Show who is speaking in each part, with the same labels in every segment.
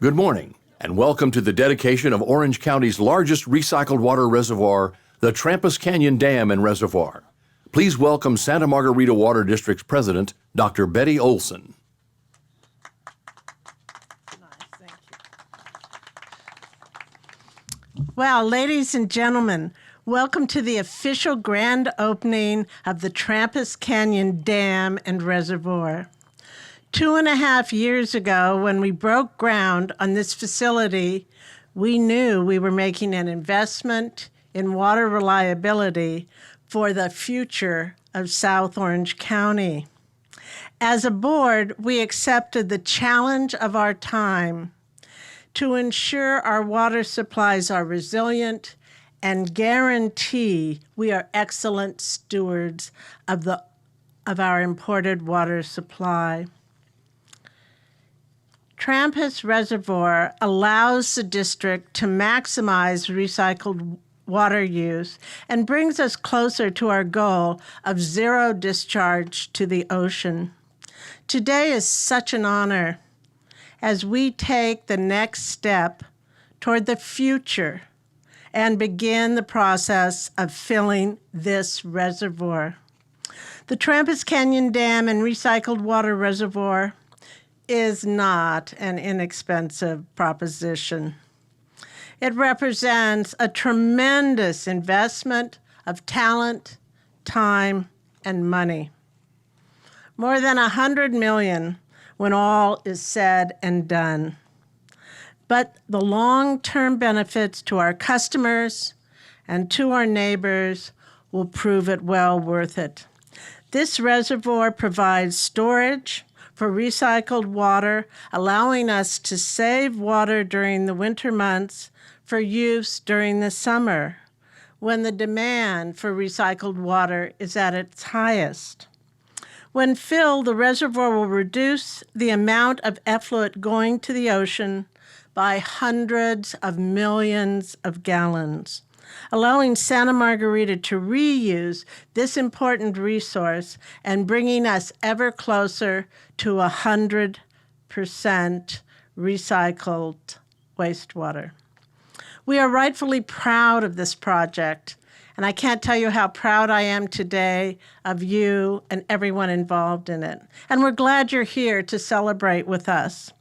Speaker 1: Good morning, and welcome to the dedication of Orange County's largest recycled water reservoir, the Trampas Canyon Dam and Reservoir. Please welcome Santa Margarita Water District's President, Dr. Betty Olson.
Speaker 2: Well, ladies and gentlemen, welcome to the official grand opening of the Trampas Canyon Dam and Reservoir. 2.5 years ago, when we broke ground on this facility, we knew we were making an investment in water reliability for the future of South Orange County. As a board, we accepted the challenge of our time to ensure our water supplies are resilient and guarantee we are excellent stewards of our imported water supply. Trampas Reservoir allows the district to maximize recycled water use and brings us closer to our goal of zero discharge to the ocean. Today is such an honor as we take the next step toward the future and begin the process of filling this reservoir. The Trampas Canyon Dam and Recycled Water Reservoir is not an inexpensive proposition. It represents a tremendous investment of talent, time, and money. More than $100 million when all is said and done. But the long-term benefits to our customers and to our neighbors will prove it well worth it. This reservoir provides storage for recycled water, allowing us to save water during the winter months for use during the summer, when the demand for recycled water is at its highest. When filled, the reservoir will reduce the amount of effluent going to the ocean by hundreds of millions of gallons, allowing Santa Margarita to reuse this important resource and bringing us ever closer to 100% recycled wastewater. We are rightfully proud of this project, and I can't tell you how proud I am today of you and everyone involved in it. And we're glad you're here to celebrate with us.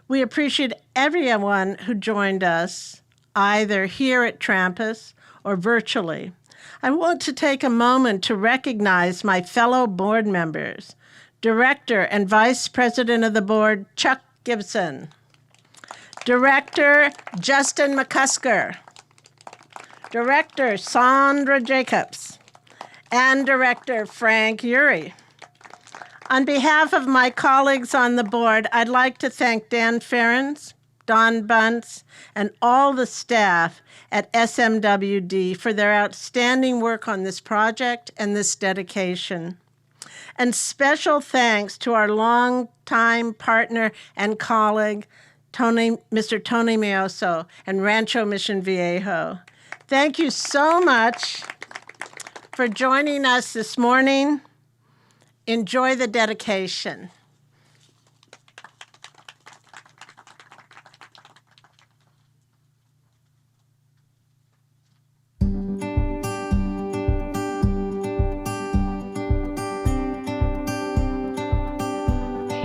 Speaker 2: We appreciate everyone who joined us, either here at Trampas or virtually. I want to take a moment to recognize my fellow board members, Director and Vice President of the Board, Chuck Gibson, Director Justin McCusker, Director Sandra Jacobs, and Director Frank Urey. On behalf of my colleagues on the board, I'd like to thank Dan Ferens, Don Bunce, and all the staff at SMWD for their outstanding work on this project and this dedication. And special thanks to our longtime partner and colleague, Mr. Tony Mioso and Rancho Mission Viejo. Thank you so much for joining us this morning. Enjoy the dedication.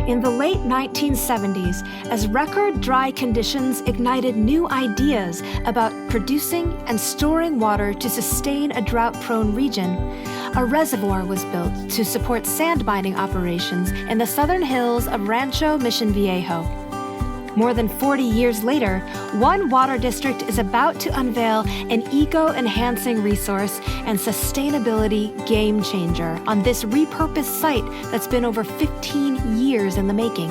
Speaker 3: In the late 1970s, as record dry conditions ignited new ideas about producing and storing water to sustain a drought-prone region, a reservoir was built to support sand mining operations in the southern hills of Rancho Mission Viejo. More than 40 years later, one water district is about to unveil an eco-enhancing resource and sustainability game changer on this repurposed site that's been over 15 years in the making.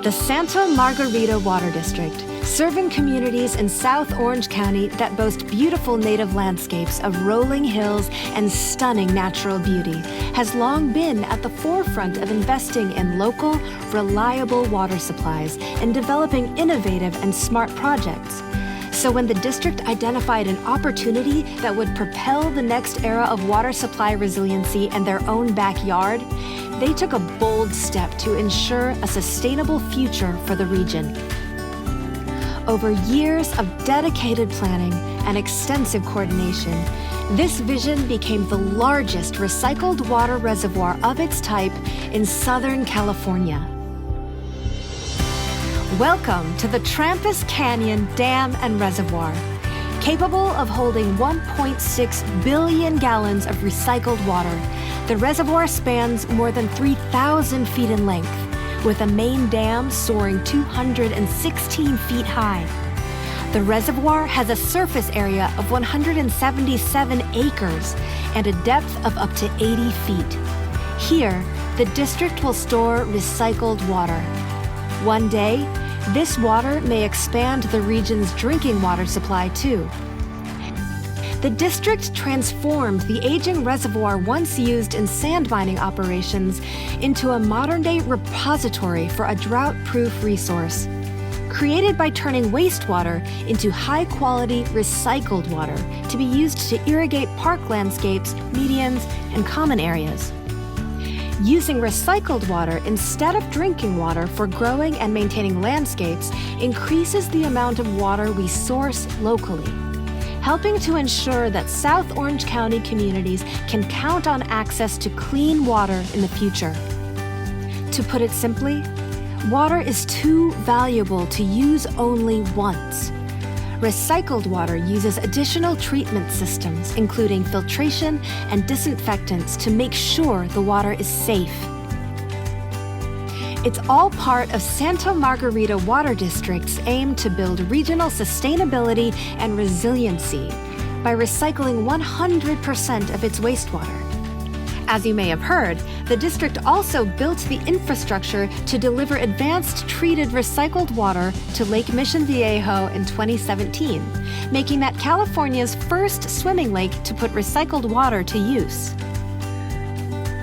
Speaker 3: The Santa Margarita Water District, serving communities in South Orange County that boast beautiful native landscapes of rolling hills and stunning natural beauty, has long been at the forefront of investing in local, reliable water supplies and developing innovative and smart projects. So when the district identified an opportunity that would propel the next era of water supply resiliency in their own backyard, they took a bold step to ensure a sustainable future for the region. Over years of dedicated planning and extensive coordination, this vision became the largest recycled water reservoir of its type in Southern California. Welcome to the Trampas Canyon Dam and Reservoir. Capable of holding 1.6 billion gallons of recycled water, the reservoir spans more than 3,000 feet in length, with a main dam soaring 216 feet high. The reservoir has a surface area of 177 acres and a depth of up to 80 feet. Here, the district will store recycled water. One day, this water may expand the region's drinking water supply too. The district transformed the aging reservoir once used in sand mining operations into a modern-day repository for a drought-proof resource, created by turning wastewater into high-quality recycled water to be used to irrigate park landscapes, medians, and common areas. Using recycled water instead of drinking water for growing and maintaining landscapes increases the amount of water we source locally, helping to ensure that South Orange County communities can count on access to clean water in the future. To put it simply, water is too valuable to use only once. Recycled water uses additional treatment systems, including filtration and disinfectants, to make sure the water is safe. It's all part of Santa Margarita Water District's aim to build regional sustainability and resiliency by recycling 100% of its wastewater. As you may have heard, the district also built the infrastructure to deliver advanced treated recycled water to Lake Mission Viejo in 2017, making that California's first swimming lake to put recycled water to use.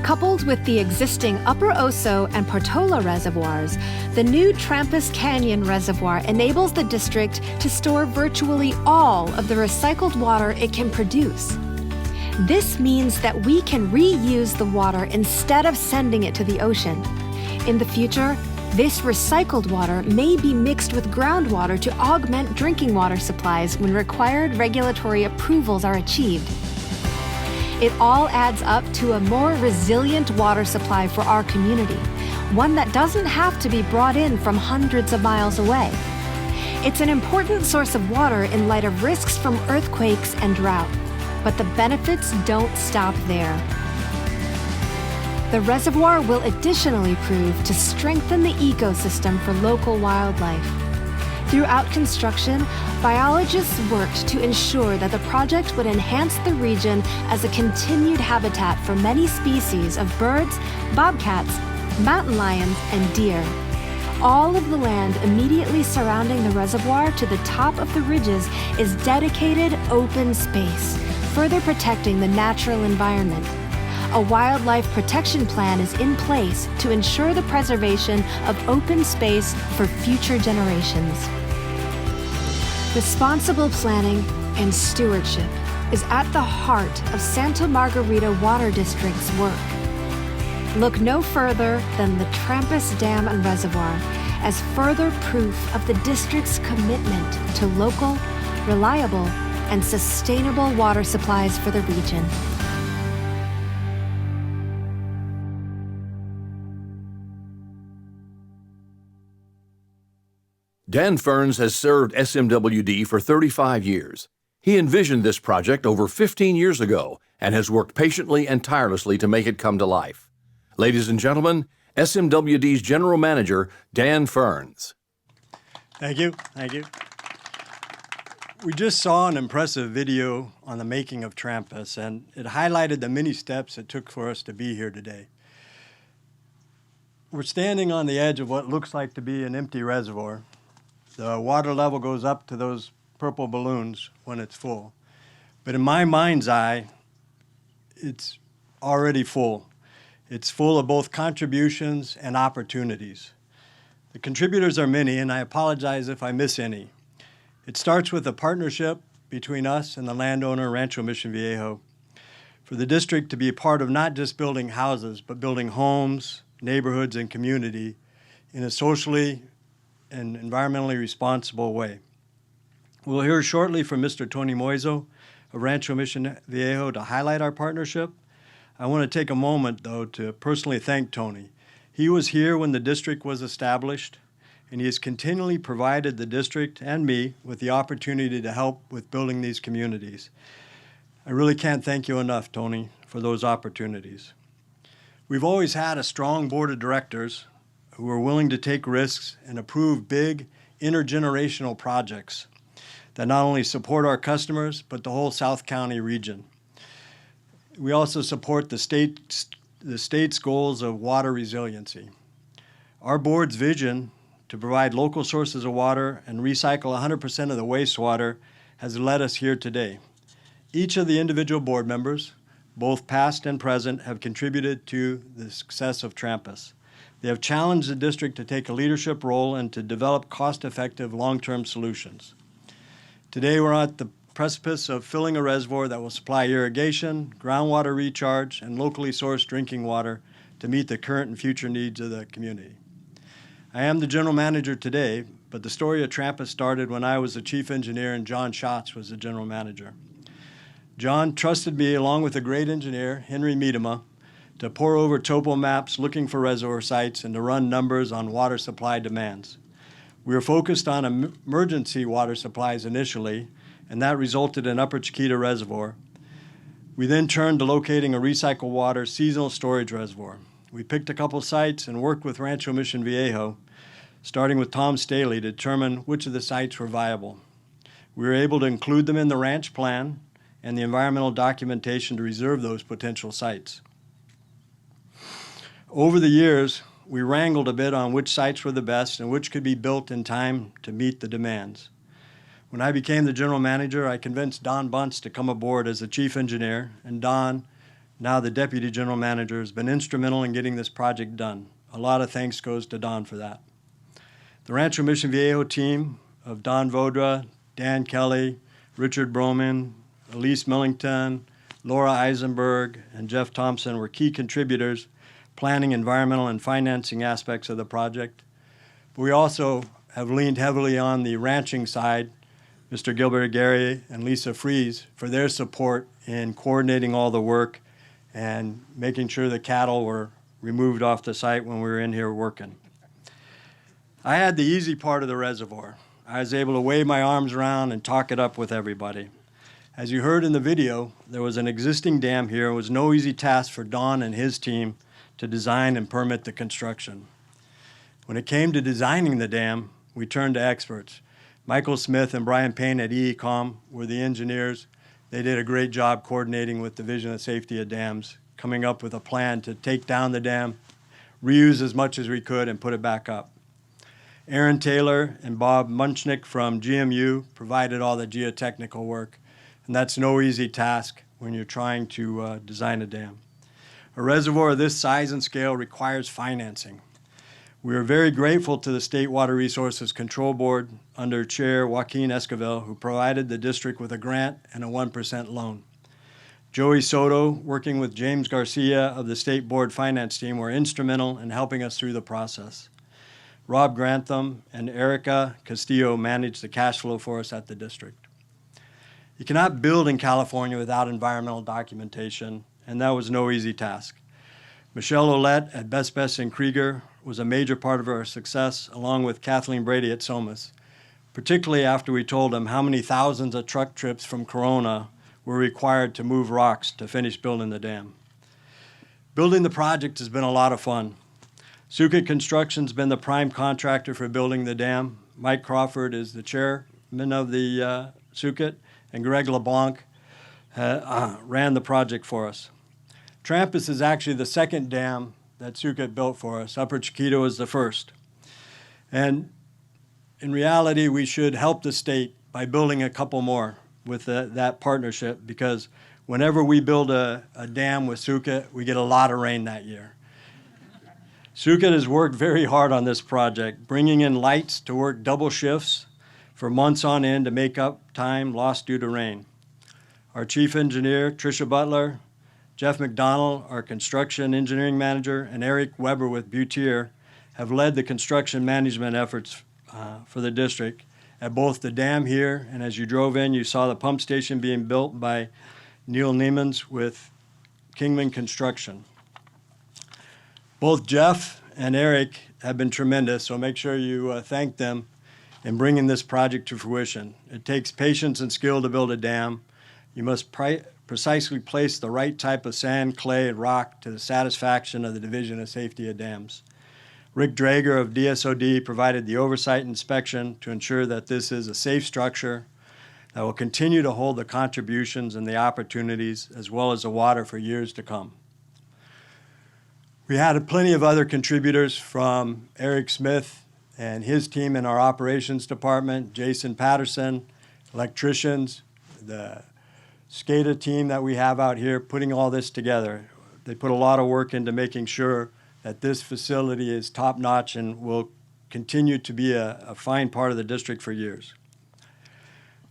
Speaker 3: Coupled with the existing Upper Oso and Portola reservoirs, the new Trampas Canyon Reservoir enables the district to store virtually all of the recycled water it can produce. This means that we can reuse the water instead of sending it to the ocean. In the future, this recycled water may be mixed with groundwater to augment drinking water supplies when required regulatory approvals are achieved. It all adds up to a more resilient water supply for our community, one that doesn't have to be brought in from hundreds of miles away. It's an important source of water in light of risks from earthquakes and drought. But the benefits don't stop there. The reservoir will additionally prove to strengthen the ecosystem for local wildlife. Throughout construction, biologists worked to ensure that the project would enhance the region as a continued habitat for many species of birds, bobcats, mountain lions, and deer. All of the land immediately surrounding the reservoir to the top of the ridges is dedicated open space, further protecting the natural environment. A wildlife protection plan is in place to ensure the preservation of open space for future generations. Responsible planning and stewardship is at the heart of Santa Margarita Water District's work. Look no further than the Trampas Dam and Reservoir as further proof of the district's commitment to local, reliable, and sustainable water supplies for the region.
Speaker 1: Dan Ferns has served SMWD for 35 years. He envisioned this project over 15 years ago and has worked patiently and tirelessly to make it come to life. Ladies and gentlemen, SMWD's General Manager, Dan Ferns.
Speaker 4: Thank you. Thank you. We just saw an impressive video on the making of Trampas, and it highlighted the many steps it took for us to be here today. We're standing on the edge of what looks like to be an empty reservoir. The water level goes up to those purple balloons when it's full. But in my mind's eye, it's already full. It's full of both contributions and opportunities. The contributors are many, and I apologize if I miss any. It starts with a partnership between us and the landowner, Rancho Mission Viejo, for the district to be a part of not just building houses, but building homes, neighborhoods, and community in a socially and environmentally responsible way. We'll hear shortly from Mr. Tony Moiso of Rancho Mission Viejo to highlight our partnership. I want to take a moment, though, to personally thank Tony. He was here when the district was established, and he has continually provided the district and me with the opportunity to help with building these communities. I really can't thank you enough, Tony, for those opportunities. We've always had a strong board of directors who are willing to take risks and approve big intergenerational projects that not only support our customers, but the whole South County region. We also support the state's goals of water resiliency. Our board's vision to provide local sources of water and recycle 100% of the wastewater has led us here today. Each of the individual board members, both past and present, have contributed to the success of Trampas. They have challenged the district to take a leadership role and to develop cost-effective long-term solutions. Today we're at the precipice of filling a reservoir that will supply irrigation, groundwater recharge, and locally sourced drinking water to meet the current and future needs of the community. I am the general manager today, but the story of Trampas started when I was the chief engineer and John Schatz was the general manager. John trusted me, along with a great engineer, Henry Miedema, to pore over topo maps looking for reservoir sites and to run numbers on water supply demands. We were focused on emergency water supplies initially, and that resulted in Upper Chiquita Reservoir. We then turned to locating a recycled water seasonal storage reservoir. We picked a couple sites and worked with Rancho Mission Viejo, starting with Tom Staley, to determine which of the sites were viable. We were able to include them in the ranch plan and the environmental documentation to reserve those potential sites. Over the years, we wrangled a bit on which sites were the best and which could be built in time to meet the demands. When I became the general manager, I convinced Don Bunce to come aboard as the chief engineer, and Don, now the deputy general manager, has been instrumental in getting this project done. A lot of thanks goes to Don for that. The Rancho Mission Viejo team of Don Vodra, Dan Kelly, Richard Broman, Elise Millington, Laura Eisenberg, and Jeff Thompson were key contributors, planning environmental and financing aspects of the project. But we also have leaned heavily on the ranching side, Mr. Gilbert Gary and Lisa Fries, for their support in coordinating all the work and making sure the cattle were removed off the site when we were in here working. I had the easy part of the reservoir. I was able to wave my arms around and talk it up with everybody. As you heard in the video, there was an existing dam here. It was no easy task for Don and his team to design and permit the construction. When it came to designing the dam, we turned to experts. Michael Smith and Brian Payne at EECOM were the engineers. They did a great job coordinating with Division of Safety of Dams, coming up with a plan to take down the dam, reuse as much as we could, and put it back up. Aaron Taylor and Bob Munchnick from GMU provided all the geotechnical work, and that's no easy task when you're trying to design a dam. A reservoir of this size and scale requires financing. We are very grateful to the State Water Resources Control Board under Chair Joaquin Esquivel, who provided the district with a grant and a 1% loan. Joey Soto, working with James Garcia of the State Board Finance team, were instrumental in helping us through the process. Rob Grantham and Erica Castillo managed the cash flow for us at the district. You cannot build in California without environmental documentation, and that was no easy task. Michelle Olette at Best Best and Krieger was a major part of our success, along with Kathleen Brady at Somas, particularly after we told them how many thousands of truck trips from Corona were required to move rocks to finish building the dam. Building the project has been a lot of fun. Suket Construction's been the prime contractor for building the dam. Mike Crawford is the chairman of the Suket, and Greg LeBlanc ran the project for us. Trampas is actually the second dam that Suket built for us. Upper Chiquita was the first. And in reality, we should help the state by building a couple more with that partnership, because whenever we build a dam with Suket, we get a lot of rain that year. Suket has worked very hard on this project, bringing in lights to work double shifts for months on end to make up time lost due to rain. Our chief engineer, Tricia Butler, Jeff McDonald, our construction engineering manager, and Eric Weber with Butier have led the construction management efforts for the district at both the dam here, and as you drove in, you saw the pump station being built by Neil Niemans with Kingman Construction. Both Jeff and Eric have been tremendous, so make sure you thank them in bringing this project to fruition. It takes patience and skill to build a dam. You must precisely place the right type of sand, clay, and rock to the satisfaction of the Division of Safety of Dams. Rick Drager of DSOD provided the oversight inspection to ensure that this is a safe structure that will continue to hold the contributions and the opportunities as well as the water for years to come. We had plenty of other contributors from Eric Smith and his team in our operations department, Jason Patterson, electricians, the SCADA team that we have out here putting all this together. They put a lot of work into making sure that this facility is top-notch and will continue to be a fine part of the district for years.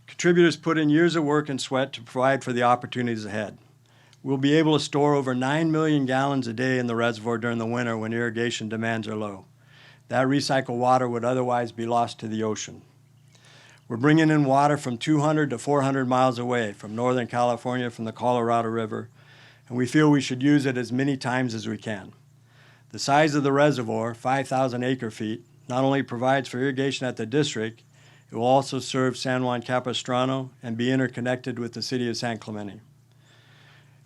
Speaker 4: Contributors put in years of work and sweat to provide for the opportunities ahead. We'll be able to store over 9 million gallons a day in the reservoir during the winter when irrigation demands are low. That recycled water would otherwise be lost to the ocean. We're bringing in water from 200 to 400 miles away from Northern California, from the Colorado River, and we feel we should use it as many times as we can. The size of the reservoir, 5,000 acre-feet, not only provides for irrigation at the district, it will also serve San Juan Capistrano and be interconnected with the city of San Clemente.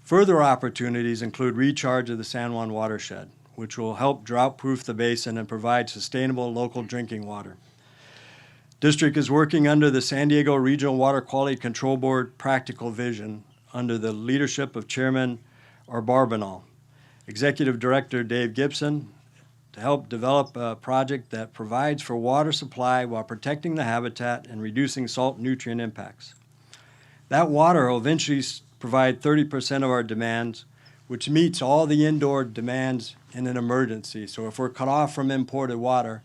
Speaker 4: Further opportunities include recharge of the San Juan watershed, which will help drought-proof the basin and provide sustainable local drinking water. District is working under the San Diego Regional Water Quality Control Board practical vision under the leadership of Chairman Arbarbanal, Executive Director Dave Gibson, to help develop a project that provides for water supply while protecting the habitat and reducing salt nutrient impacts. That water will eventually provide 30% of our demands, which meets all the indoor demands in an emergency. So if we're cut off from imported water,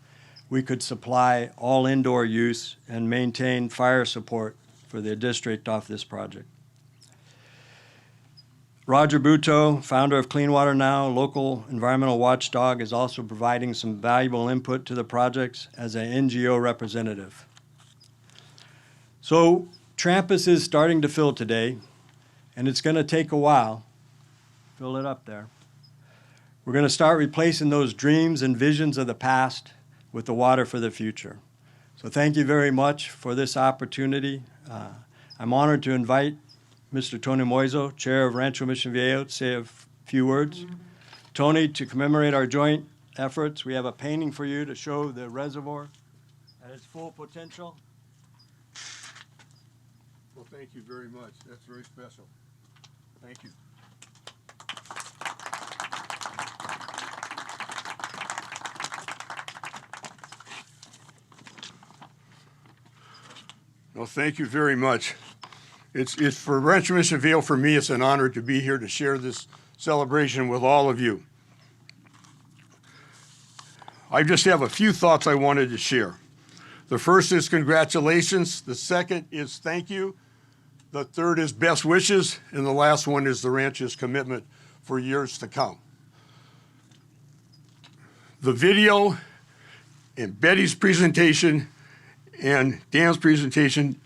Speaker 4: we could supply all indoor use and maintain fire support for the district off this project. Roger Buteau, founder of Clean Water Now, local environmental watchdog, is also providing some valuable input to the projects as an NGO representative. So Trampas is starting to fill today, and it's going to take a while. Fill it up there. We're going to start replacing those dreams and visions of the past with the water for the future. So thank you very much for this opportunity. I'm honored to invite Mr. Tony Moiso, Chair of Rancho Mission Viejo, to say a few words. Tony, to commemorate our joint efforts, we have a painting for you to show the reservoir at its full potential.
Speaker 5: Well, thank you very much. That's very special. Thank you. Well, thank you very much. It's for Rancho Mission Viejo, for me, it's an honor to be here to share this celebration with all of you. I just have a few thoughts I wanted to share. The first is congratulations. The second is thank you. The third is best wishes. And the last one is the ranch's commitment for years to come. The video and Betty's presentation and Dan's presentation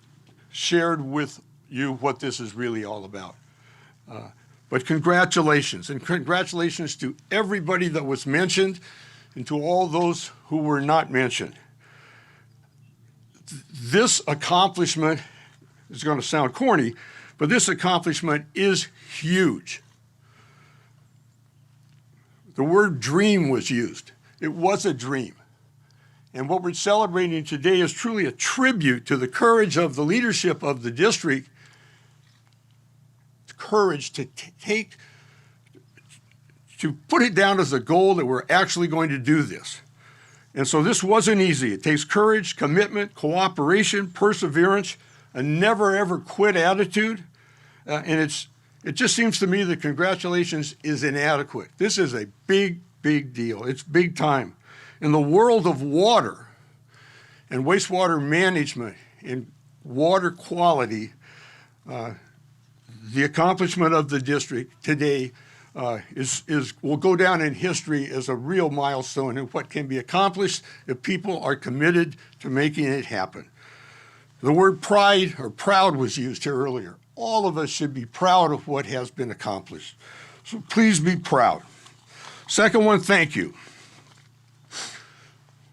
Speaker 5: shared with you what this is really all about. But congratulations, and congratulations to everybody that was mentioned and to all those who were not mentioned. This accomplishment is going to sound corny, but this accomplishment is huge. The word dream was used. It was a dream. And what we're celebrating today is truly a tribute to the courage of the leadership of the district, courage to put it down as a goal that we're actually going to do this. And so this wasn't easy. It takes courage, commitment, cooperation, perseverance, a never ever quit attitude. And it just seems to me that congratulations is inadequate. This is a big, big deal. It's big time. In the world of water and wastewater management in water quality, the accomplishment of the district today will go down in history as a real milestone in what can be accomplished if people are committed to making it happen. The word pride or proud was used here earlier. All of us should be proud of what has been accomplished. So please be proud. Second one, thank you.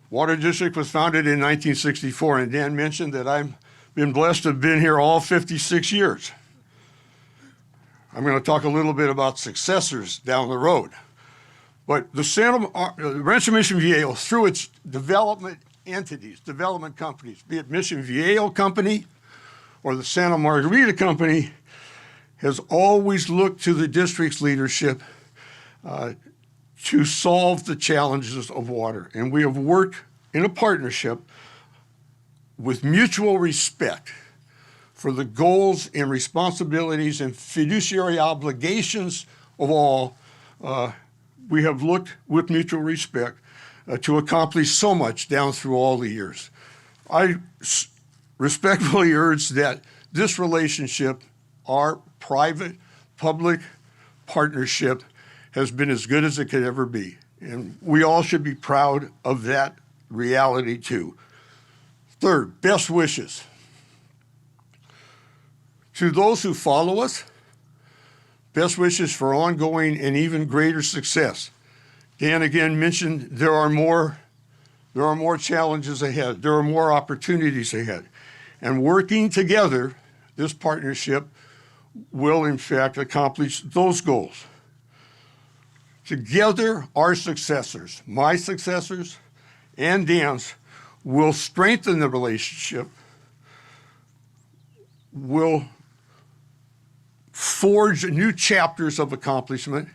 Speaker 5: Water District was founded in 1964, and Dan mentioned that I've been blessed to have been here all 56 years. I'm going to talk a little bit about successors down the road. But the Rancho Mission Viejo, through its development entities, development companies, be it Mission Viejo Company or the Santa Margarita Company, has always looked to the district's leadership to solve the challenges of water. And we have worked in a partnership with mutual respect for the goals and responsibilities and fiduciary obligations of all. We have looked with mutual respect to accomplish so much down through all the years. I respectfully urge that this relationship, our private-public partnership, has been as good as it could ever be. And we all should be proud of that reality too. Third, best wishes. To those who follow us, best wishes for ongoing and even greater success. Dan again mentioned there are more challenges ahead. There are more opportunities ahead. And working together, this partnership will in fact accomplish those goals. Together, our successors, my successors and Dan's, will strengthen the relationship, will forge new chapters of accomplishment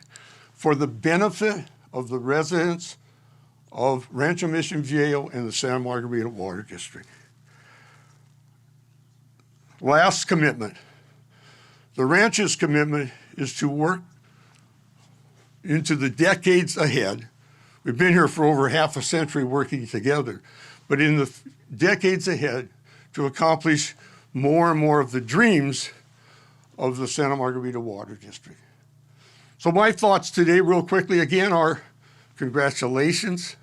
Speaker 5: for the benefit of the residents of Rancho Mission Viejo and the Santa Margarita Water District. Last commitment. The ranch's commitment is to work into the decades ahead. We've been here for over half a century working together, but in the decades ahead to accomplish more and more of the dreams of the Santa Margarita Water District. So my thoughts today real quickly again are congratulations,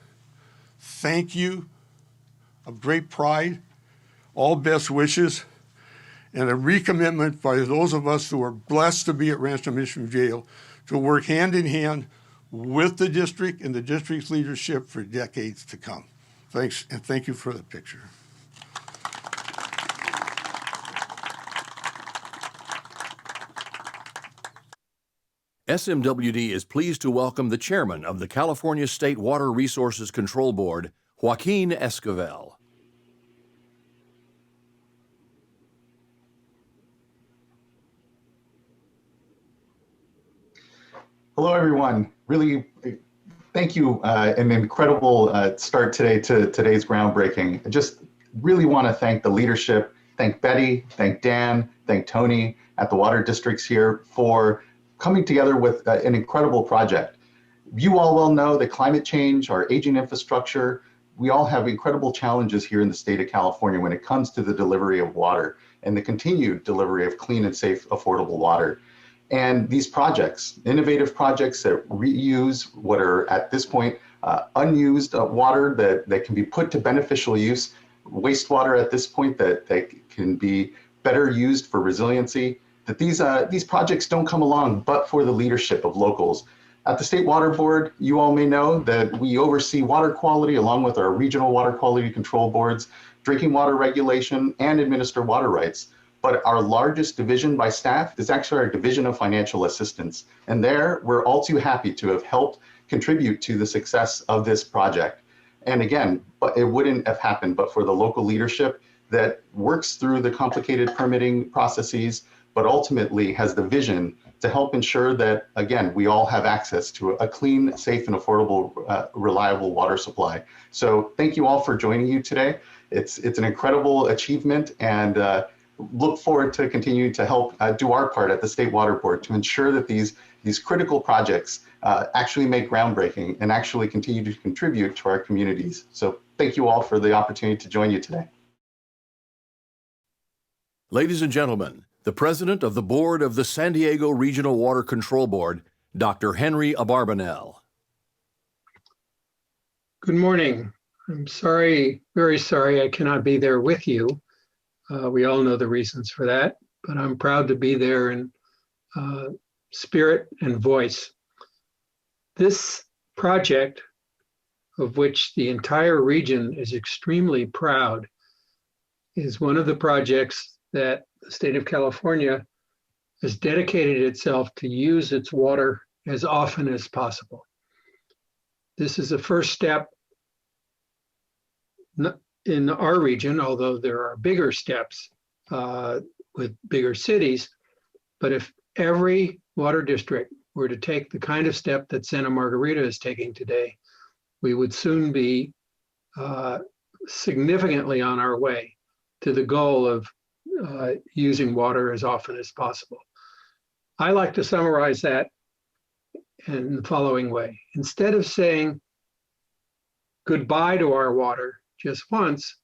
Speaker 5: thank you, of great pride, all best wishes, and a recommitment by those of us who are blessed to be at Rancho Mission Viejo to work hand in hand with the district and the district's leadership for decades to come. Thanks, and thank you for the picture.
Speaker 1: SMWD is pleased to welcome the chairman of the California State Water Resources Control Board, Joaquin Esquivel.
Speaker 6: Hello, everyone. Really, thank you. An incredible start today to today's groundbreaking. I just really want to thank the leadership, thank Betty, thank Dan, thank Tony at the Water Districts here for coming together with an incredible project. You all well know that climate change, our aging infrastructure, we all have incredible challenges here in the state of California when it comes to the delivery of water and the continued delivery of clean and safe, affordable water. And these projects, innovative projects that reuse what are at this point unused water that can be put to beneficial use, wastewater at this point that can be better used for resiliency, that these projects don't come along but for the leadership of locals. At the State Water Board, you all may know that we oversee water quality along with our regional water quality control boards, drinking water regulation, and administer water rights. But our largest division by staff is actually our Division of Financial Assistance. And there, we're all too happy to have helped contribute to the success of this project. And again, but it wouldn't have happened but for the local leadership that works through the complicated permitting processes, but ultimately has the vision to help ensure that, again, we all have access to a clean, safe, and affordable, reliable water supply. So thank you all for joining you today. It's an incredible achievement, and look forward to continuing to help do our part at the State Water Board to ensure that these critical projects actually make groundbreaking and actually continue to contribute to our communities. So thank you all for the opportunity to join you today.
Speaker 1: Ladies and gentlemen, the president of the board of the San Diego Regional Water Control Board, Dr. Henry Abarbanel.
Speaker 7: Good morning. I'm sorry, very sorry I cannot be there with you. We all know the reasons for that, but I'm proud to be there in spirit and voice. This project, of which the entire region is extremely proud, is one of the projects that the state of California has dedicated itself to use its water as often as possible. This is a first step in our region, although there are bigger steps with bigger cities. But if every water district were to take the kind of step that Santa Margarita is taking today, we would soon be significantly on our way to the goal of using water as often as possible. I like to summarize that in the following way. Instead of saying goodbye to our water just once,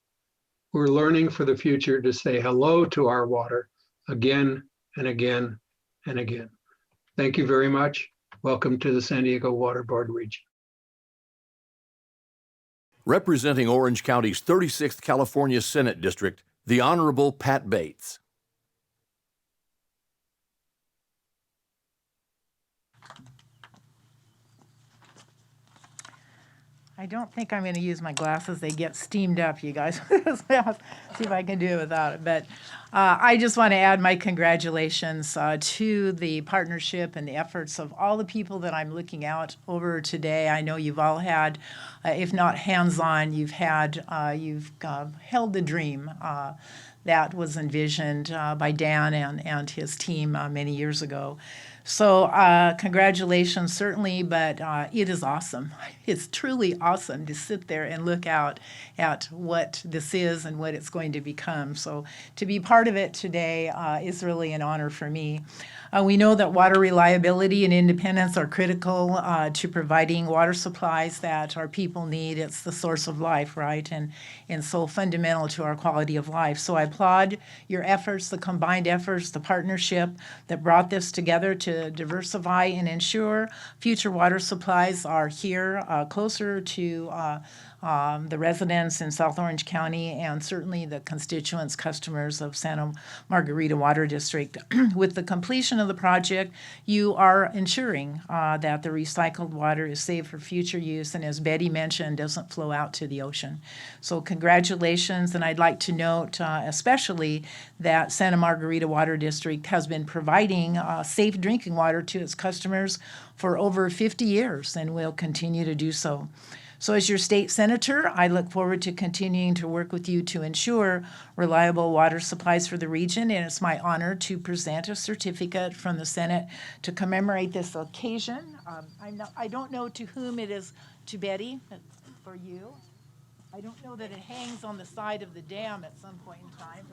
Speaker 7: we're learning for the future to say hello to our water again and again and again. Thank you very much. Welcome to the San Diego Water Board region.
Speaker 1: Representing Orange County's 36th California Senate District, the Honorable Pat Bates.
Speaker 8: I don't think I'm going to use my glasses. They get steamed up, you guys. See if I can do it without it. But I just want to add my congratulations to the partnership and the efforts of all the people that I'm looking out over today. I know you've all had, if not hands-on, you've held the dream that was envisioned by Dan and his team many years ago. So congratulations, certainly, but it is awesome. It's truly awesome to sit there and look out at what this is and what it's going to become. So to be part of it today is really an honor for me. We know that water reliability and independence are critical to providing water supplies that our people need. It's the source of life, right? And so fundamental to our quality of life. So I applaud your efforts, the combined efforts, the partnership that brought this together to diversify and ensure future water supplies are here closer to the residents in South Orange County and certainly the constituents, customers of Santa Margarita Water District. With the completion of the project, you are ensuring that the recycled water is saved for future use and, as Betty mentioned, doesn't flow out to the ocean. So congratulations, and I'd like to note especially that Santa Margarita Water District has been providing safe drinking water to its customers for over 50 years and will continue to do so. So as your state senator, I look forward to continuing to work with you to ensure reliable water supplies for the region, and it's my honor to present a certificate from the Senate to commemorate this occasion. I don't know to whom it is, to Betty, it's for you. I don't know that it hangs on the side of the dam at some point in time.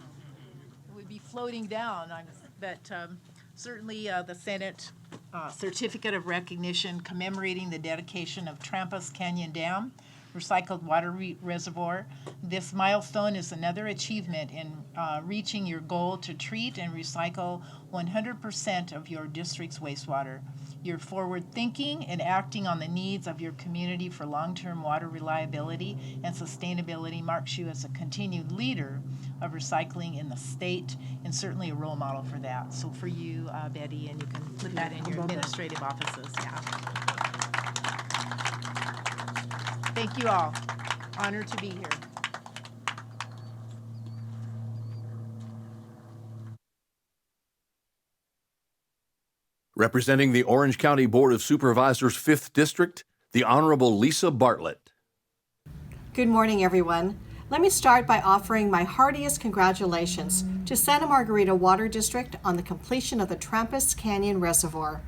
Speaker 8: It would be floating down, but certainly the Senate certificate of recognition commemorating the dedication of Trampas Canyon Dam, recycled water reservoir. This milestone is another achievement in reaching your goal to treat and recycle 100% of your district's wastewater. Your forward thinking and acting on the needs of your community for long-term water reliability and sustainability marks you as a continued leader of recycling in the state and certainly a role model for that. So for you, Betty, and you can put that in your administrative offices. Yeah. Thank you all. Honored to be here.
Speaker 1: Representing the Orange County Board of Supervisors 5th District, the Honorable Lisa Bartlett.
Speaker 9: Good morning, everyone. Let me start by offering my heartiest congratulations to Santa Margarita Water District on the completion of the Trampas Canyon Reservoir.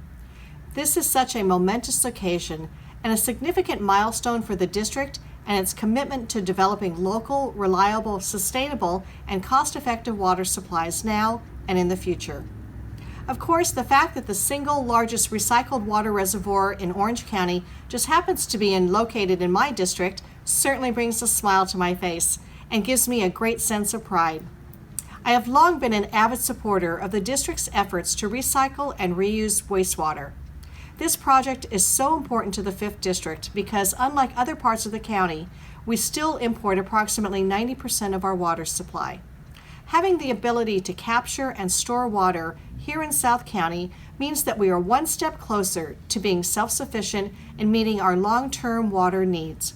Speaker 9: This is such a momentous occasion and a significant milestone for the district and its commitment to developing local, reliable, sustainable, and cost-effective water supplies now and in the future. Of course, the fact that the single largest recycled water reservoir in Orange County just happens to be located in my district certainly brings a smile to my face and gives me a great sense of pride. I have long been an avid supporter of the district's efforts to recycle and reuse wastewater. This project is so important to the 5th District because, unlike other parts of the county, we still import approximately 90% of our water supply. Having the ability to capture and store water here in South County means that we are one step closer to being self-sufficient and meeting our long-term water needs.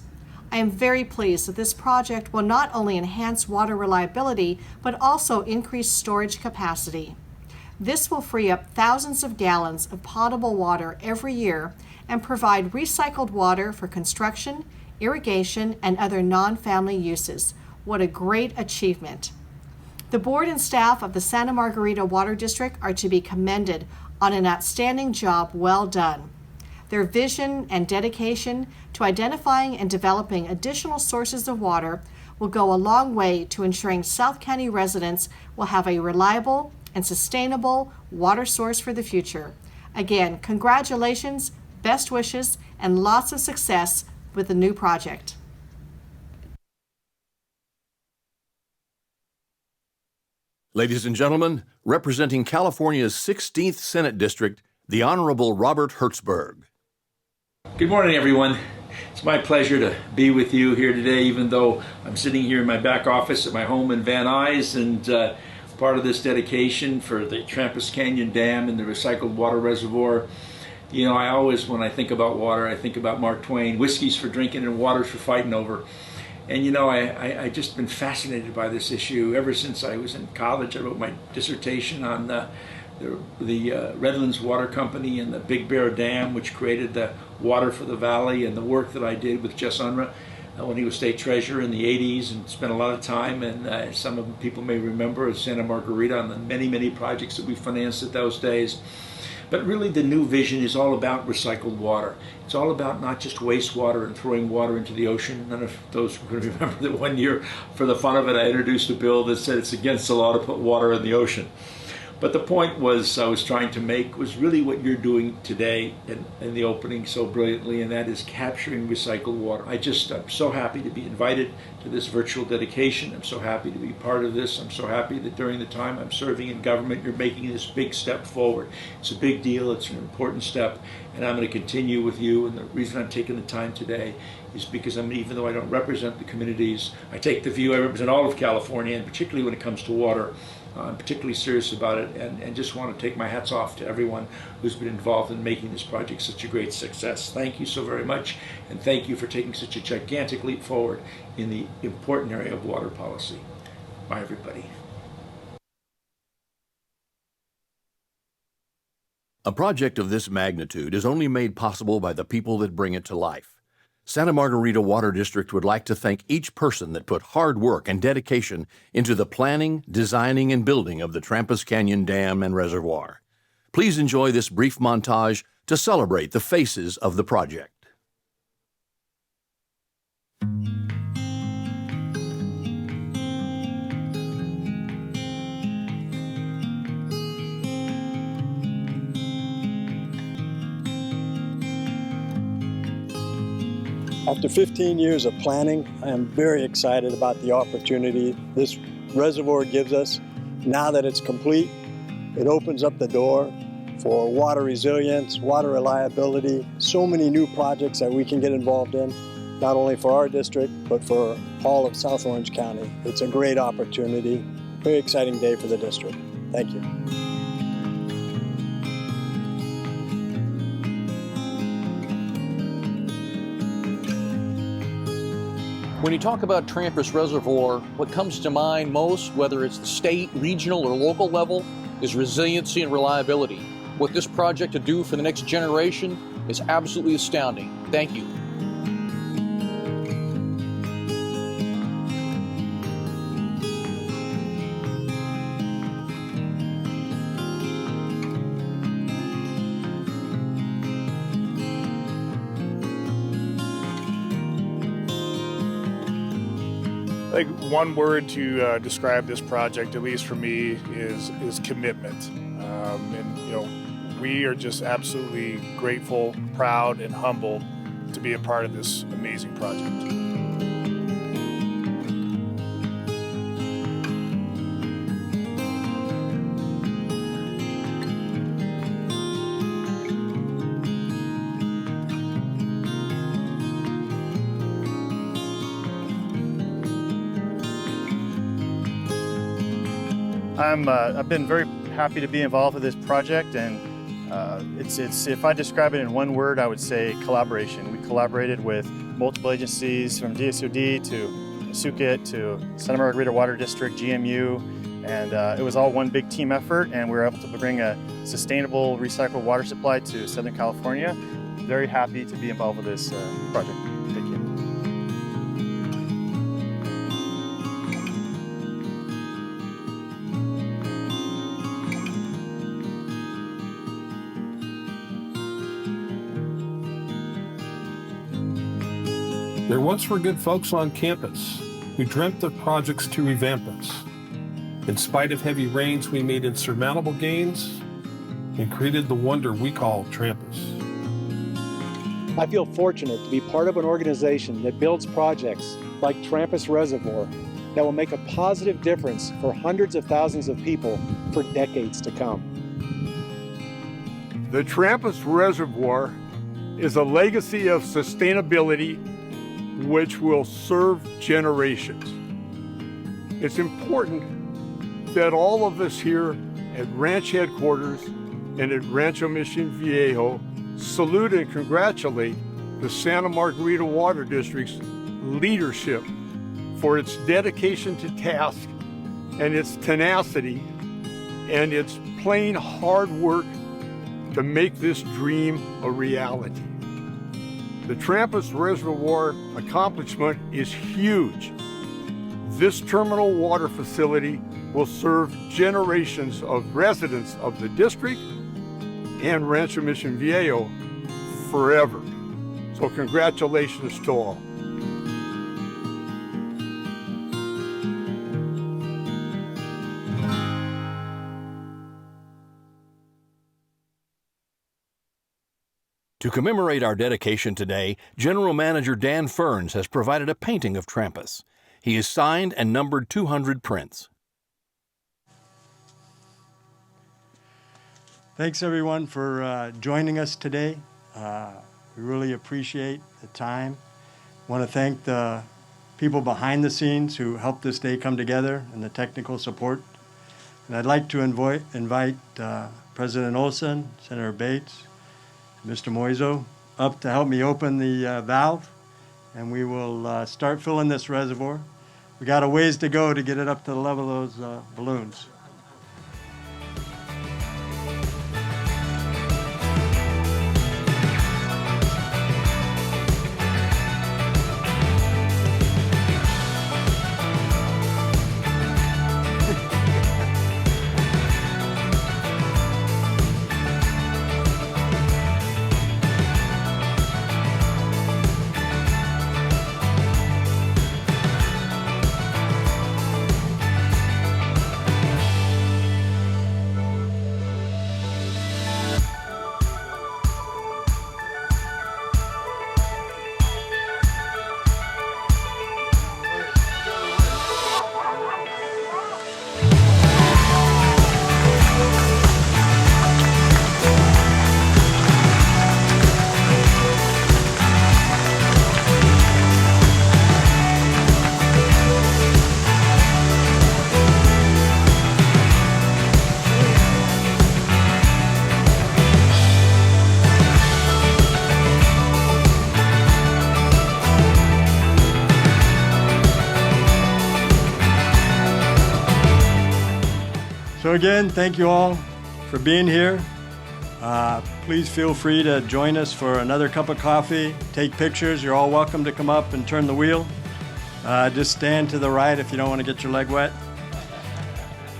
Speaker 9: I am very pleased that this project will not only enhance water reliability, but also increase storage capacity. This will free up thousands of gallons of potable water every year and provide recycled water for construction, irrigation, and other non-family uses. What a great achievement. The board and staff of the Santa Margarita Water District are to be commended on an outstanding job well done. Their vision and dedication to identifying and developing additional sources of water will go a long way to ensuring South County residents will have a reliable and sustainable water source for the future. Again, congratulations, best wishes, and lots of success with the new project.
Speaker 1: Ladies and gentlemen, representing California's 16th Senate District, the Honorable Robert Hertzberg.
Speaker 10: Good morning, everyone. It's my pleasure to be with you here today, even though I'm sitting here in my back office at my home in Van Nuys, and part of this dedication for the Trampas Canyon Dam and the recycled water reservoir. You know, I always, when I think about water, I think about Mark Twain, whiskey's for drinking and water's for fighting over. And you know, I just been fascinated by this issue ever since I was in college. I wrote my dissertation on the Redlands Water Company and the Big Bear Dam, which created the water for the valley, and the work that I did with Jess Unruh when he was state treasurer in the 80s, and spent a lot of time, and some of people may remember as Santa Margarita on the many projects that we financed at those days. But really the new vision is all about recycled water. It's all about not just wastewater and throwing water into the ocean. None of those can remember that one year, for the fun of it, I introduced a bill that said it's against the law to put water in the ocean. But the point was I was trying to make was really what you're doing today in the opening so brilliantly, and that is capturing recycled water. I'm so happy to be invited to this virtual dedication. I'm so happy to be part of this. I'm so happy that during the time I'm serving in government, you're making this big step forward. It's a big deal. It's an important step, and I'm going to continue with you. And the reason I'm taking the time today is because even though I don't represent the communities, I take the view I represent all of California, and particularly when it comes to water. I'm particularly serious about it, and just want to take my hats off to everyone who's been involved in making this project such a great success. Thank you so very much, and thank you for taking such a gigantic leap forward in the important area of water policy. Bye, everybody.
Speaker 1: A project of this magnitude is only made possible by the people that bring it to life. Santa Margarita Water District would like to thank each person that put hard work and dedication into the planning, designing, and building of the Trampas Canyon Dam and Reservoir. Please enjoy this brief montage to celebrate the faces of the project.
Speaker 4: After 15 years of planning, I am very excited about the opportunity this reservoir gives us. Now that it's complete, it opens up the door for water resilience, water reliability, so many new projects that we can get involved in, not only for our district, but for all of South Orange County. It's a great opportunity, very exciting day for the district. Thank you.
Speaker 11: When you talk about Trampas Reservoir, what comes to mind most, whether it's the state, regional, or local level, is resiliency and reliability. What this project to do for the next generation is absolutely astounding. Thank you.
Speaker 12: I think one word to describe this project, at least for me, is commitment. And you know, we are just absolutely grateful, proud, and humbled to be a part of this amazing project.
Speaker 13: I've been very happy to be involved with this project, and it's if I describe it in one word, I would say collaboration. We collaborated with multiple agencies from DSOD to SUCIT to Santa Margarita Water District, GMU, and it was all one big team effort, and we were able to bring a sustainable recycled water supply to Southern California. Very happy to be involved with this project. Thank you.
Speaker 14: There once were good folks on campus who dreamt of projects to revamp us. In spite of heavy rains, we made insurmountable gains and created the wonder we call Trampas.
Speaker 15: I feel fortunate to be part of an organization that builds projects like Trampas Reservoir that will make a positive difference for hundreds of thousands of people for decades to come.
Speaker 5: The Trampas Reservoir is a legacy of sustainability which will serve generations. It's important that all of us here at Ranch Headquarters and at Rancho Mission Viejo salute and congratulate the Santa Margarita Water District's leadership for its dedication to task and its tenacity and its plain hard work to make this dream a reality. The Trampas Reservoir accomplishment is huge. This terminal water facility will serve generations of residents of the district and Rancho Mission Viejo forever. So congratulations to all.
Speaker 1: To commemorate our dedication today, General Manager Dan Ferns has provided a painting of Trampas. He is signed and numbered 200 prints.
Speaker 4: Thanks everyone for joining us today. We really appreciate the time. Want to thank the people behind the scenes who helped this day come together and the technical support. And I'd like to invite President Olson, Senator Bates, Mr. Moiso up to help me open the valve, and we will start filling this reservoir. We got a ways to go to get it up to the level of those balloons. So again, thank you all for being here. Please feel free to join us for another cup of coffee, take pictures. You're all welcome to come up and turn the wheel. Just stand to the right if you don't want to get your leg wet.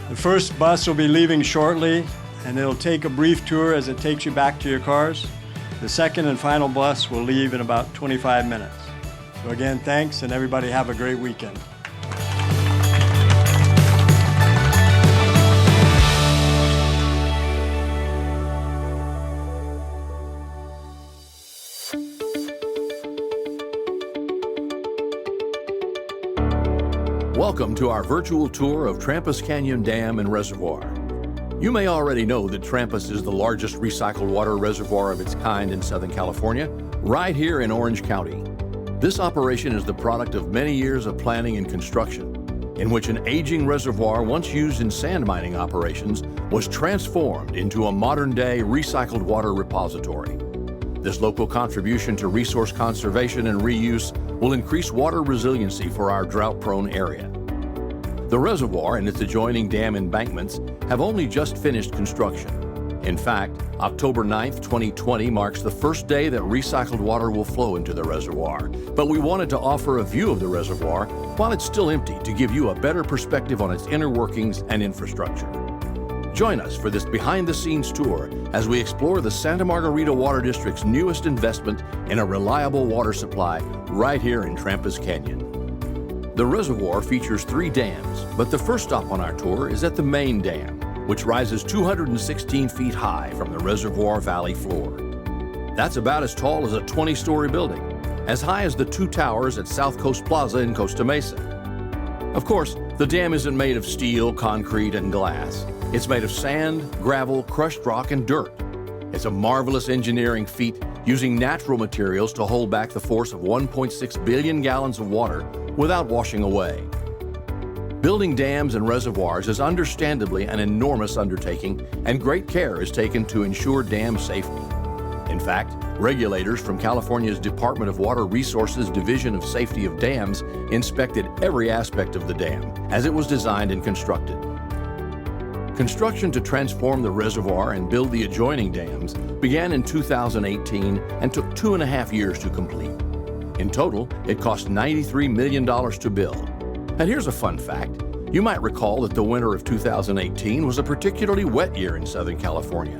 Speaker 4: The first bus will be leaving shortly, and it'll take a brief tour as it takes you back to your cars. The second and final bus will leave in about 25 minutes. So again, thanks, and everybody have a great weekend.
Speaker 1: Welcome to our virtual tour of Trampas Canyon Dam and Reservoir. You may already know that Trampas is the largest recycled water reservoir of its kind in Southern California, right here in Orange County. This operation is the product of many years of planning and construction. in which an aging reservoir once used in sand mining operations was transformed into a modern-day recycled water repository. This local contribution to resource conservation and reuse will increase water resiliency for our drought-prone area. The reservoir and its adjoining dam embankments have only just finished construction. In fact, October 9th, 2020 marks the first day that recycled water will flow into the reservoir. But we wanted to offer a view of the reservoir while it's still empty to give you a better perspective on its inner workings and infrastructure. Join us for this behind-the-scenes tour as we explore the Santa Margarita Water District's newest investment in a reliable water supply right here in Trampas Canyon. The reservoir features 3 dams, but the first stop on our tour is at the main dam, which rises 216 feet high from the reservoir valley floor. That's about as tall as a 20-story building, as high as the 2 towers at South Coast Plaza in Costa Mesa. Of course, the dam isn't made of steel, concrete, and glass. It's made of sand, gravel, crushed rock, and dirt. It's a marvelous engineering feat using natural materials to hold back the force of 1.6 billion gallons of water without washing away. Building dams and reservoirs is understandably an enormous undertaking, and great care is taken to ensure dam safety. In fact, regulators from California's Department of Water Resources Division of Safety of Dams inspected every aspect of the dam as it was designed and constructed. Construction to transform the reservoir and build the adjoining dams began in 2018 and took 2.5 years to complete. In total, it cost $93 million to build. And here's a fun fact. You might recall that the winter of 2018 was a particularly wet year in Southern California.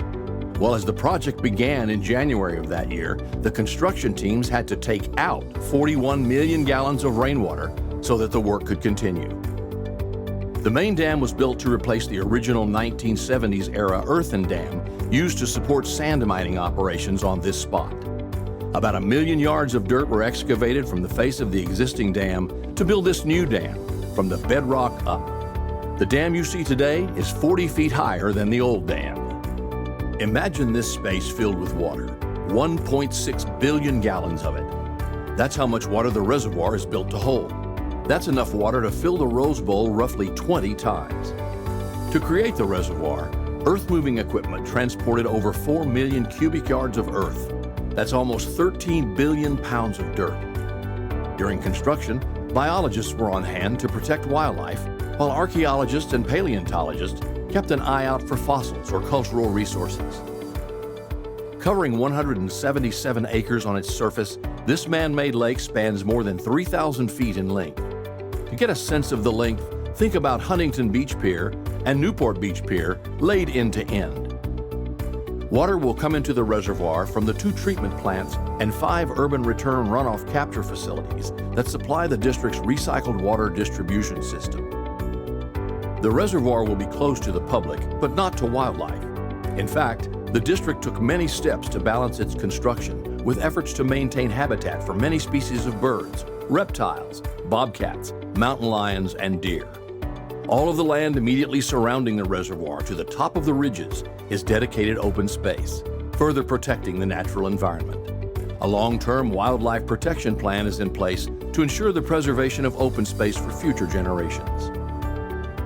Speaker 1: Well, as the project began in January of that year, the construction teams had to take out 41 million gallons of rainwater so that the work could continue. The main dam was built to replace the original 1970s-era earthen dam used to support sand mining operations on this spot. About 1 million yards of dirt were excavated from the face of the existing dam to build this new dam from the bedrock up. The dam you see today is 40 feet higher than the old dam. Imagine this space filled with water, 1.6 billion gallons of it. That's how much water the reservoir is built to hold. That's enough water to fill the Rose Bowl roughly 20 times. To create the reservoir, earth-moving equipment transported over 4 million cubic yards of earth. That's almost 13 billion pounds of dirt. During construction, biologists were on hand to protect wildlife, while archaeologists and paleontologists kept an eye out for fossils or cultural resources. Covering 177 acres on its surface, this man-made lake spans more than 3,000 feet in length. To get a sense of the length, think about Huntington Beach Pier and Newport Beach Pier laid end to end. Water will come into the reservoir from the 2 treatment plants and 5 urban return runoff capture facilities that supply the district's recycled water distribution system. The reservoir will be closed to the public, but not to wildlife. In fact, the district took many steps to balance its construction with efforts to maintain habitat for many species of birds, reptiles, bobcats, mountain lions, and deer. All of the land immediately surrounding the reservoir to the top of the ridges is dedicated open space, further protecting the natural environment. A long-term wildlife protection plan is in place to ensure the preservation of open space for future generations.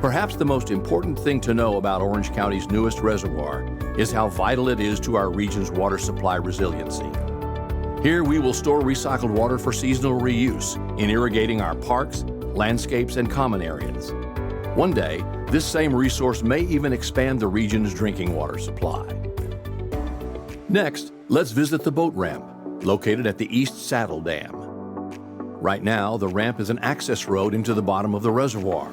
Speaker 1: Perhaps the most important thing to know about Orange County's newest reservoir is how vital it is to our region's water supply resiliency. Here we will store recycled water for seasonal reuse in irrigating our parks, landscapes, and common areas. One day, this same resource may even expand the region's drinking water supply. Next, let's visit the boat ramp, located at the East Saddle Dam. Right now, the ramp is an access road into the bottom of the reservoir.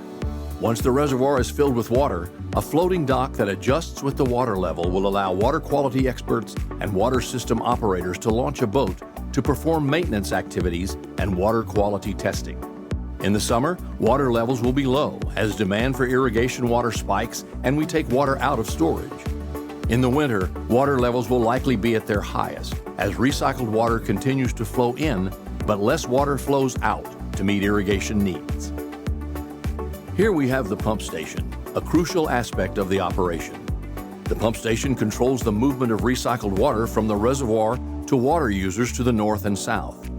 Speaker 1: Once the reservoir is filled with water, a floating dock that adjusts with the water level will allow water quality experts and water system operators to launch a boat to perform maintenance activities and water quality testing. In the summer, water levels will be low as demand for irrigation water spikes and we take water out of storage. In the winter, water levels will likely be at their highest as recycled water continues to flow in, but less water flows out to meet irrigation needs. Here we have the pump station, a crucial aspect of the operation. The pump station controls the movement of recycled water from the reservoir to water users to the north and south.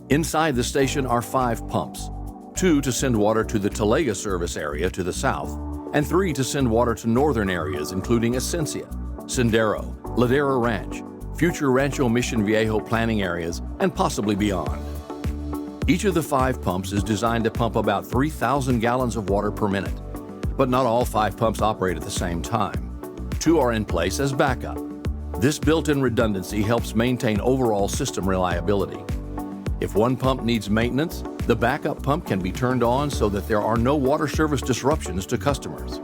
Speaker 1: Inside the station are 5 pumps. 2 to send water to the Talega service area to the south, and 3 to send water to northern areas including Esencia, Sendero, Ladera Ranch, future Rancho Mission Viejo planning areas, and possibly beyond. Each of the 5 pumps is designed to pump about 3,000 gallons of water per minute, but not all 5 pumps operate at the same time. 2 are in place as backup. This built-in redundancy helps maintain overall system reliability. If one pump needs maintenance, the backup pump can be turned on so that there are no water service disruptions to customers.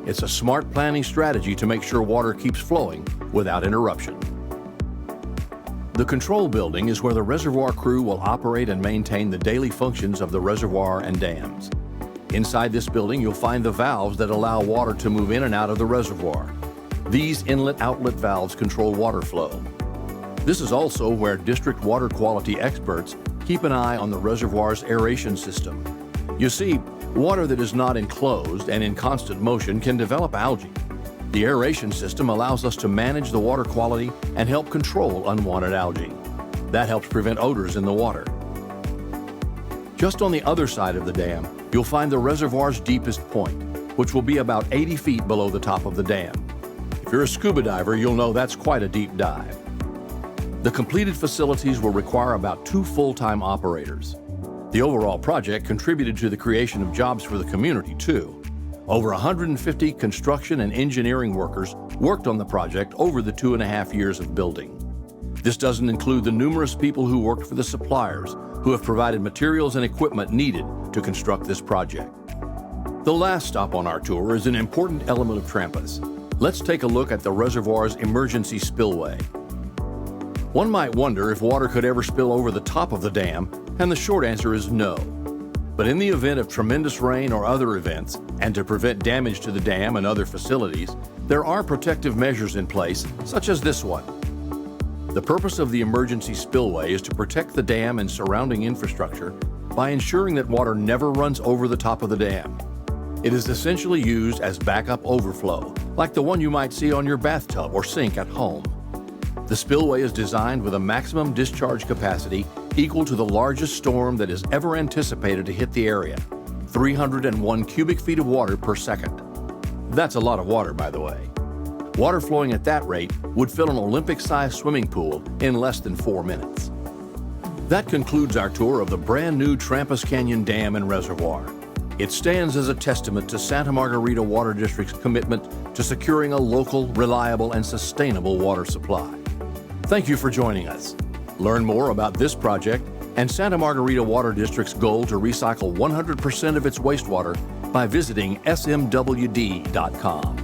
Speaker 1: It's a smart planning strategy to make sure water keeps flowing without interruption. The control building is where the reservoir crew will operate and maintain the daily functions of the reservoir and dams. Inside this building, you'll find the valves that allow water to move in and out of the reservoir. These inlet-outlet valves control water flow. This is also where district water quality experts keep an eye on the reservoir's aeration system. You see, water that is not enclosed and in constant motion can develop algae. The aeration system allows us to manage the water quality and help control unwanted algae. That helps prevent odors in the water. Just on the other side of the dam, you'll find the reservoir's deepest point, which will be about 80 feet below the top of the dam. If you're a scuba diver, you'll know that's quite a deep dive. The completed facilities will require about 2 full-time operators. The overall project contributed to the creation of jobs for the community, too. Over 150 construction and engineering workers worked on the project over the 2.5 years of building. This doesn't include the numerous people who worked for the suppliers who have provided materials and equipment needed to construct this project. The last stop on our tour is an important element of Trampas. Let's take a look at the reservoir's emergency spillway. One might wonder if water could ever spill over the top of the dam, and the short answer is no. But in the event of tremendous rain or other events, and to prevent damage to the dam and other facilities, there are protective measures in place, such as this one. The purpose of the emergency spillway is to protect the dam and surrounding infrastructure by ensuring that water never runs over the top of the dam. It is essentially used as backup overflow, like the one you might see on your bathtub or sink at home. The spillway is designed with a maximum discharge capacity equal to the largest storm that is ever anticipated to hit the area, 301 cubic feet of water per second. That's a lot of water, by the way. Water flowing at that rate would fill an Olympic-sized swimming pool in less than 4 minutes. That concludes our tour of the brand new Trampas Canyon Dam and Reservoir. It stands as a testament to Santa Margarita Water District's commitment to securing a local, reliable, and sustainable water supply. Thank you for joining us. Learn more about this project and Santa Margarita Water District's goal to recycle 100% of its wastewater by visiting smwd.com.